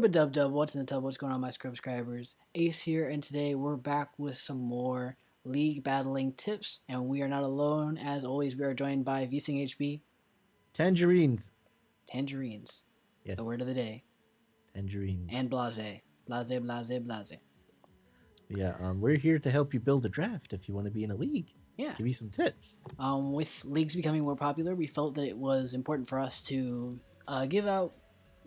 Dub Dub, what's in the tub? What's going on, my subscribers? Ace here, and today we're back with some more league battling tips, and we are not alone. As always, we are joined by Vsing HB. Tangerines. Tangerines. Yes. The word of the day. Tangerines. And blase. Blase, blase, blase. Yeah, we're here to help you build a draft if you want to be in a league. Yeah. Give you some tips. With leagues becoming more popular, we felt that it was important for us to give out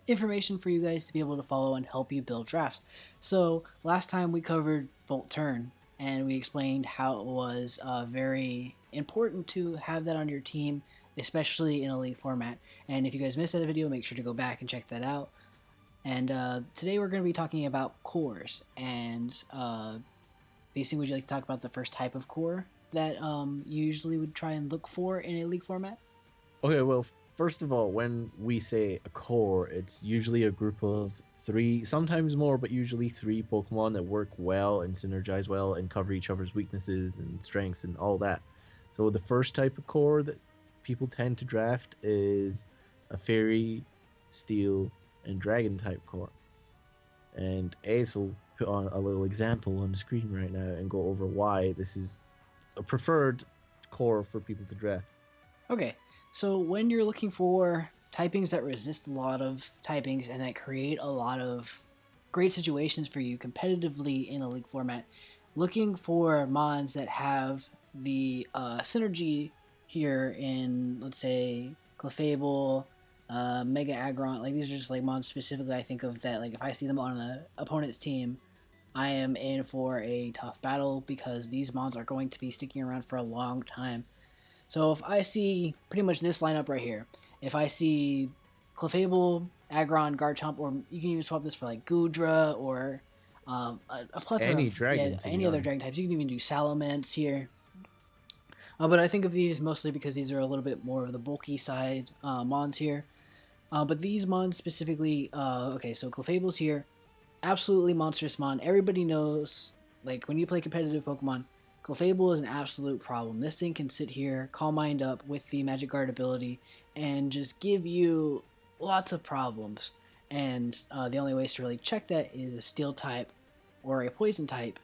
information for you guys to be able to follow and help you build drafts. So last time we covered Volt Turn, and we explained how it was very important to have that on your team, especially in a league format. And if you guys missed that video, make sure to go back and check that out. And today we're going to be talking about cores. And Vsing, would you like to talk about the first type of core that you usually would try and look for in a league format? Okay, well, first of all, when we say a core, it's usually a group of 3, sometimes more, but usually 3 Pokemon that work well and synergize well and cover each other's weaknesses and strengths and all that. So the first type of core that people tend to draft is a Fairy, Steel, and Dragon type core. And Ace will put on a little example on the screen right now and go over why this is a preferred core for people to draft. Okay. So when you're looking for typings that resist a lot of typings and that create a lot of great situations for you competitively in a league format, looking for mons that have the synergy here in, let's say, Clefable, Mega Aggron, like these are just like mons specifically I think of that, like if I see them on an opponent's team, I am in for a tough battle because these mons are going to be sticking around for a long time. So if I see pretty much this lineup right here, if I see Clefable, Aggron, Garchomp, or you can even swap this for like Goodra or a plethora any of dragon, any other dragon types. You can even do Salamence here. But I think of these mostly because these are a little bit more of the bulky side mons here. But these mons specifically, okay, so Clefable's here. Absolutely monstrous mon. Everybody knows, like when you play competitive Pokemon, Clefable is an absolute problem. This thing can sit here, Calm Mind up with the Magic Guard ability, and just give you lots of problems. And the only ways to really check that is a Steel type or a Poison type,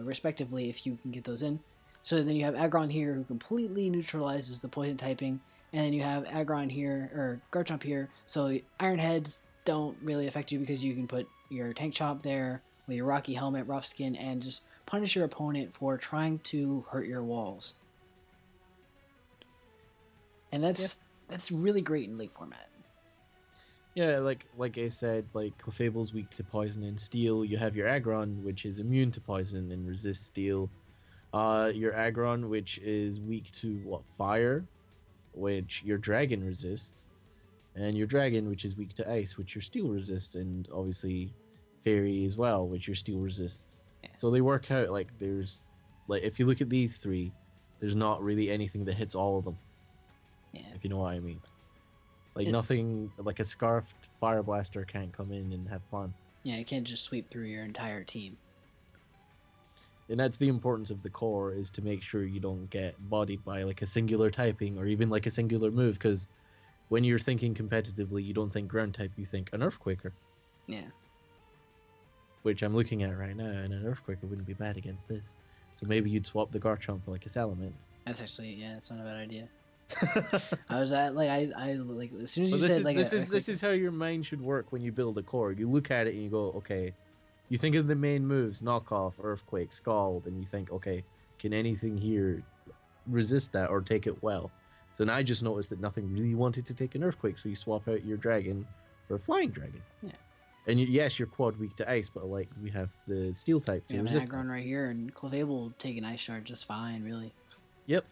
respectively, if you can get those in. So then you have Aggron here, who completely neutralizes the Poison typing, and then you have Aggron here, or Garchomp here, so Iron Heads don't really affect you because you can put your Tank Chomp there with your Rocky Helmet, Rough Skin, and just punish your opponent for trying to hurt your walls. And that's really great in league format. Yeah, like I said, like Clefable's weak to poison and steel. You have your Aggron, which is immune to poison and resists steel. Your Aggron, which is weak to fire, which your Dragon resists, and your Dragon, which is weak to ice, which your steel resists, and obviously Fairy as well, which your steel resists. Yeah. So they work out like there's, like if you look at these 3, there's not really anything that hits all of them. Yeah. If you know what I mean. Like nothing, like a Scarfed Fire Blaster can't come in and have fun. Yeah, it can't just sweep through your entire team. And that's the importance of the core, is to make sure you don't get bodied by like a singular typing or even like a singular move, because when you're thinking competitively, you don't think ground type, you think an Earthquaker. Yeah. Which I'm looking at right now, and an Earthquaker wouldn't be bad against this. So maybe you'd swap the Garchomp for like a Salamence. That's actually, yeah, that's not a bad idea. I was at, like, I like, as soon as you said, like, this is how your mind should work when you build a core. You look at it and you go, okay, you think of the main moves, Knockoff, Earthquake, Scald, and you think, okay, can anything here resist that or take it well? So now I just noticed that nothing really wanted to take an Earthquake, so you swap out your Dragon for a Flying Dragon. Yeah. And yes, you're quad weak to ice, but like we have the Steel type to resist. Aggron right here, and Clefable will take an Ice Shard just fine, really. Yep.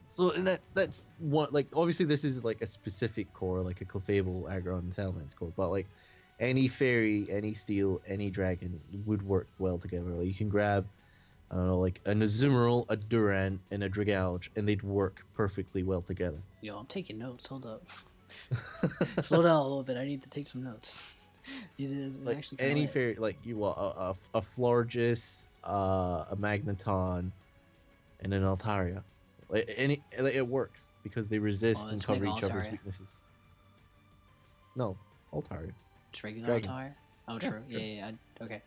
So and that's one, like obviously this is like a specific core, like a Clefable, Aggron, and Salamence core, but like any Fairy, any Steel, any Dragon would work well together. Like you can grab, I don't know, like an Azumarill, a Durant, and a Dragalge, and they'd work perfectly well together. Yo, I'm taking notes. Hold up. Slow down a little bit. I need to take some notes. It is like actually any Fairy, like you want a Florges, a Magneton, and an Altaria. Like it works because they resist and cover each other's weaknesses. No, Altaria. Just regular Dragon. Altar? Oh, Yeah, true. Yeah. Okay.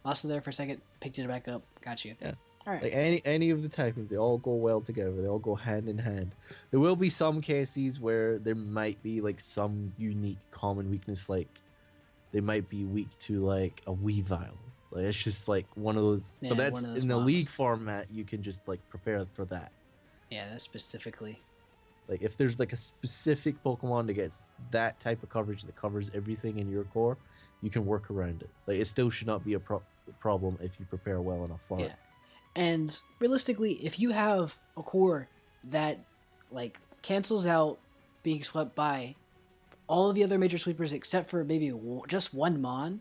Lost it there for a second. Picked it back up. Got you. Yeah. All right. Like any of the typings, they all go well together. They all go hand in hand. There will be some cases where there might be like some unique common weakness, like they might be weak to like a Weavile. Like it's just like one of those. Yeah, but that's one of those in the mobs. league format. You can just like prepare for that. Yeah, that's specifically. Like if there's like a specific Pokemon that gets that type of coverage that covers everything in your core, you can work around it. Like it still should not be a problem if you prepare well enough for it. Yeah. And realistically, if you have a core that like cancels out being swept by all of the other major sweepers except for maybe just one Mon,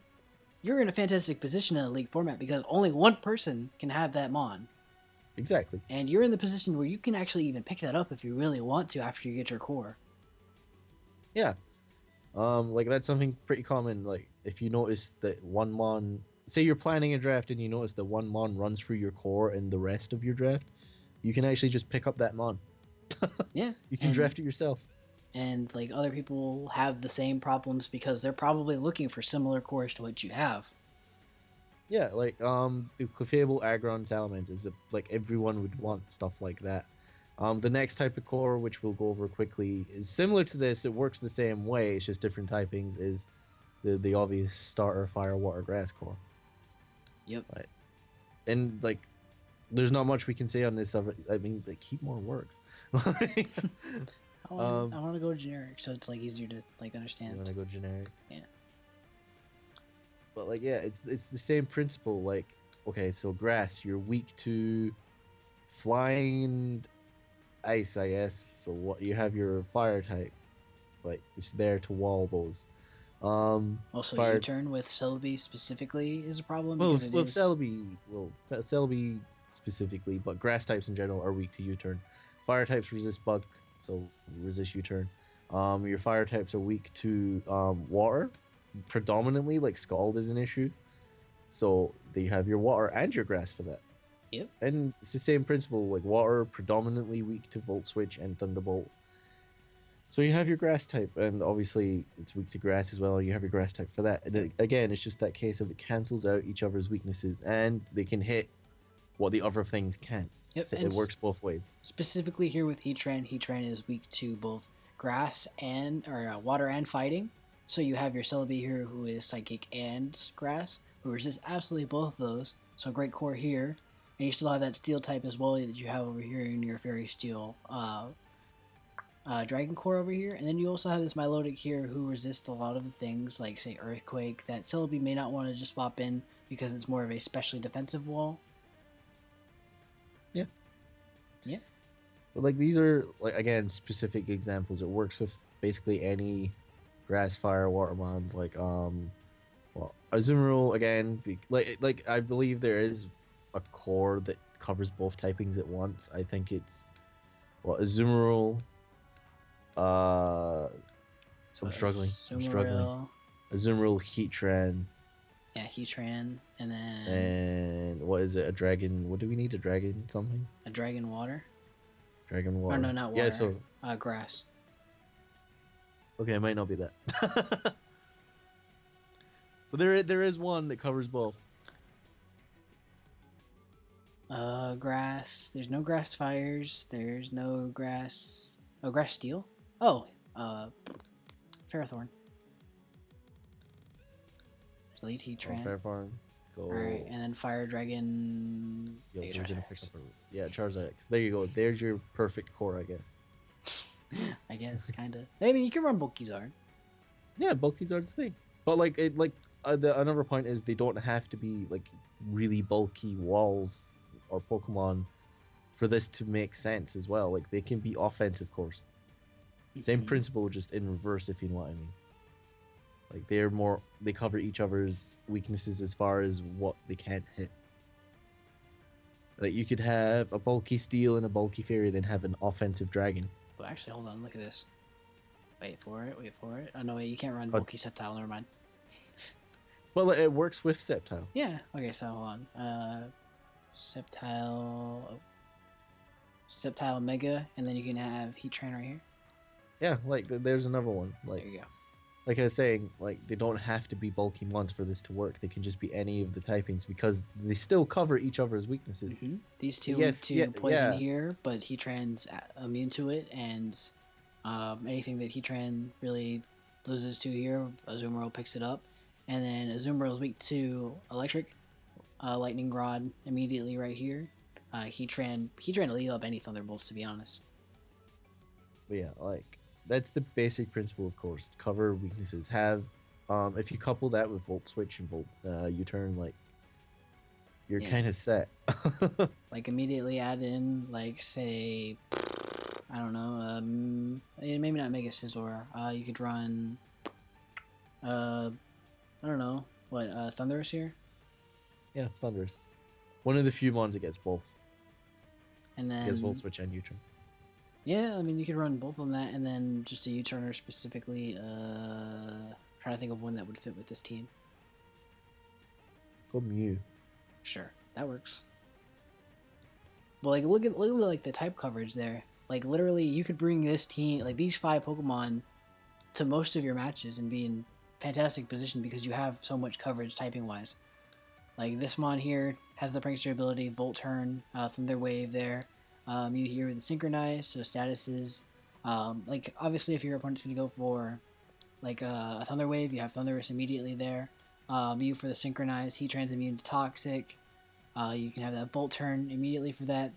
you're in a fantastic position in a league format because only one person can have that Mon. Exactly. And you're in the position where you can actually even pick that up if you really want to after you get your core. Yeah. Like that's something pretty common. Like if you notice that one Mon, say you're planning a draft and you notice that one Mon runs through your core and the rest of your draft, you can actually just pick up that Mon. Yeah. You can draft it yourself. And like other people have the same problems because they're probably looking for similar cores to what you have. Yeah, like the Clefable, Aggrons, Salamence is like everyone would want stuff like that. The next type of core, which we'll go over quickly, is similar to this. It works the same way. It's just different typings. Is the obvious starter Fire, Water, Grass core. Yep. Right. And like, there's not much we can say on this. I mean, like, keep more works. I want to go generic, so it's like easier to like understand. You want to go generic? Yeah. But like, yeah, it's the same principle. Like, okay, so grass, you're weak to flying and ice, I guess. So what you have your fire type, like it's there to wall those. Also, fire U-turn with Celebi specifically is a problem. Well, because it with is... Celebi specifically, but grass types in general are weak to U-turn. Fire types resist bug, so resist U-turn. Your fire types are weak to water, predominantly. Like Scald is an issue, so they have your water and your grass for that. Yep. And it's the same principle. Like water, predominantly weak to Volt Switch and Thunderbolt. So you have your grass type, and obviously it's weak to grass as well. You have your grass type for that. And again, it's just that case of it cancels out each other's weaknesses, and they can hit what the other things can't. Yep, So it works both ways. Specifically here with Heatran, Heatran is weak to both grass and water and fighting. So you have your Celebi here, who is psychic and grass, who resists absolutely both of those. So great core here, and you still have that steel type as well that you have over here in your Fairy Steel Dragon core over here. And then you also have this Milotic here who resists a lot of the things like say Earthquake that Celebi may not want to just swap in because it's more of a specially defensive wall. Yeah. Yeah. But like these are like again specific examples. It works with basically any grass, fire, water mons. Like well, Azumarill again. Like I believe there is a core that covers both typings at once. I think it's Azumarill. I'm struggling. Azumarill. Azumarill, Heatran. Yeah, Heatran, and then And what is it? A dragon? What do we need? A dragon something? a Dragon Water. Dragon water. Or no, not water. Yeah, so Grass. okay, it might not be that. But there is one that covers both. Grass. There's no grass fires. There's no grass. Oh, grass steel. Oh, Ferrothorn. Delete Heatran. Fair farm. So Alright, and then Fire Dragon. yeah, so we're gonna pick Charizard. up Charizard X. There you go. There's your perfect core, I guess. I guess, kind of. I mean, you can run Bulkizard. Yeah, Bulkizard's the thing. But like another point is they don't have to be like really bulky walls or Pokemon for this to make sense as well. Like they can be offensive cores. Same Mhm. principle, just in reverse, if you know what I mean. Like they cover each other's weaknesses as far as what they can't hit. Like you could have a bulky steel and a bulky fairy, then have an offensive dragon. Well, actually, hold on. Look at this. Wait for it. Wait for it. Oh, no, wait. You can't run Bulky Sceptile. Never mind. Well, it works with Sceptile. Yeah. Okay, so hold on. Sceptile. Oh. Sceptile Mega, and then you can have Heatran right here. Yeah, like there's another one. There Like you go. like I was saying, like they don't have to be bulky mons for this to work. They can just be any of the typings because they still cover each other's weaknesses. These two weak Yes, to poison yeah. here, but Heatran's immune to it, and anything that Heatran really loses to here, Azumarill picks it up. And then Azumarill's weak to electric, lightning rod immediately right here. Heatran will eat up any Thunderbolts, to be honest. But yeah, like that's the basic principle, of course. Cover weaknesses. Have if you couple that with Volt Switch and Volt U-turn, like you're kind of set. Like immediately add in, like say, I don't know, maybe not Mega Scizor. You could run, I don't know, what, Thunderous here? Yeah, Thunderous. One of the few mons that gets both. And then gets Volt Switch and U-turn. Yeah, I mean you could run both on that, and then just a U-turner specifically. Trying to think of one that would fit with this team. Go Mew. Sure, that works. Well, like look at like the type coverage there. Like literally, you could bring this team, like these 5 Pokemon, to most of your matches and be in fantastic position because you have so much coverage typing wise. Like this mon here has the Prankster ability, Volt Turn, Thunder Wave there. You here with the Synchronize, so statuses. Like obviously, if your opponent's gonna go for like a Thunder Wave, you have Thunderous immediately there. You for the Synchronize, Heatran's immune to Toxic. You can have that Volt Turn immediately for that.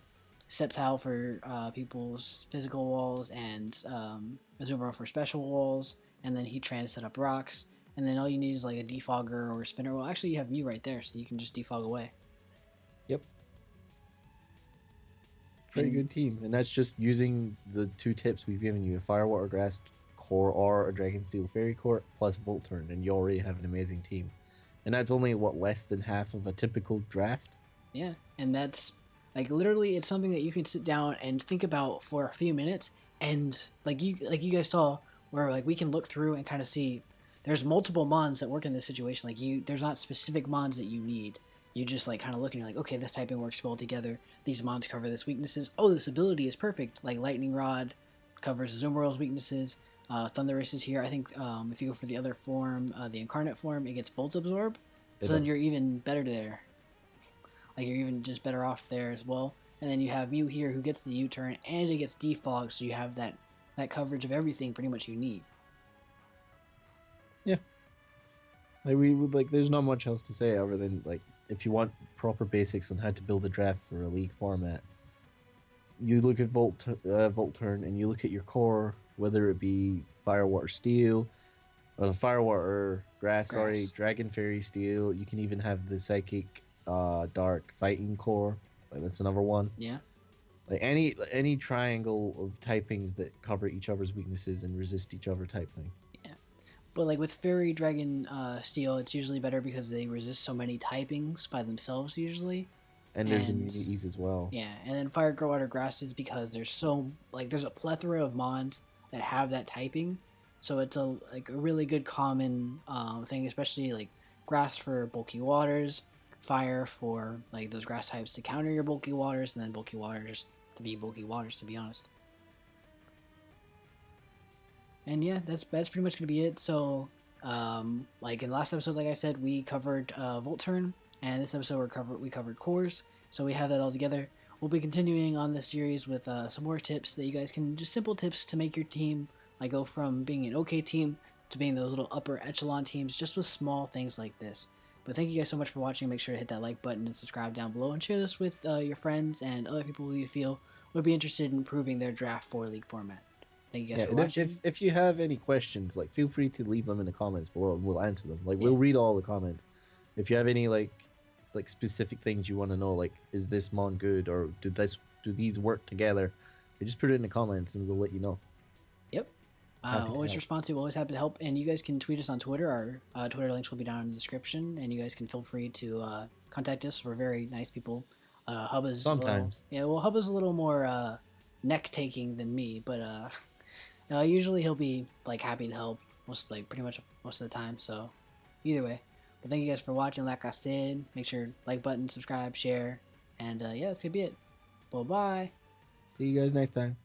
Sceptile for people's physical walls, and Azumarill for special walls. And then Heatran to set up rocks. And then all you need is like a Defogger or a Spinner. Well, actually, you have Mew right there, so you can just defog away. Yep. Pretty good team, and that's just using the 2 tips we've given you: a Fire, Water, Grass core or a Dragon Steel Fairy core plus Volt Turn, and you already have an amazing team. And that's only what, less than half of a typical draft. Yeah, and that's like literally, it's something that you can sit down and think about for a few minutes, and like you guys saw, where like we can look through and kind of see there's multiple mons that work in this situation. Like there's not specific mons that you need. You just like kind of look and you're like, okay, this typing works well together. These mons cover this weaknesses. Oh, this ability is perfect. Like Lightning Rod covers Azumarill's weaknesses. Thunderous is here. I think if you go for the other form, the Incarnate form, it gets Volt Absorb. So then you're even better there. Like you're even just better off there as well. And then you have Mew here who gets the U-turn and it gets Defog, so you have that coverage of everything pretty much you need. Yeah. Like we would like. There's not much else to say other than like, if you want proper basics on how to build a draft for a league format, you look at Volt Turn and you look at your core, whether it be Fire, Water, Steel, or Fire, Water, Grass. Sorry, Dragon, Fairy, Steel. You can even have the Psychic, Dark, Fighting core. Like that's another one. Yeah. Like any triangle of typings that cover each other's weaknesses and resist each other type thing. Yeah. But like with Fairy, Dragon, Steel, it's usually better because they resist so many typings by themselves usually. And there's immunities as well. Yeah, and then Fire, Grow, Water, Grass is because there's a plethora of mons that have that typing, so it's a really good common thing, especially like Grass for bulky waters, Fire for like those grass types to counter your bulky waters, and then bulky waters to be bulky waters, to be honest. And yeah, that's pretty much gonna be it. So like in the last episode, like I said, we covered Volt Turn, and this episode we covered cores, so we have that all together. We'll be continuing on this series with some more tips that you guys can, just simple tips to make your team like go from being an okay team to being those little upper echelon teams, just with small things like this. But thank you guys so much for watching. Make sure to hit that like button and subscribe down below, and share this with your friends and other people who you feel would be interested in improving their draft for league format. Thank you guys for watching. If you have any questions, like feel free to leave them in the comments below and we'll answer them. Like we'll read all the comments. If you have any like specific things you want to know, like is this mon good, or do these work together, you just put it in the comments and we'll let you know. Yep. Always responsive, always happy to help, and you guys can tweet us on Twitter. Our Twitter links will be down in the description, and you guys can feel free to contact us. We're very nice people. Hubba's sometimes. Hubba's a little more neck-taking than me, but usually he'll be like happy to help pretty much most of the time. So either way, but thank you guys for watching. Like I said, make sure like button, subscribe, share, and yeah, that's gonna be it. Bye bye. See you guys next time.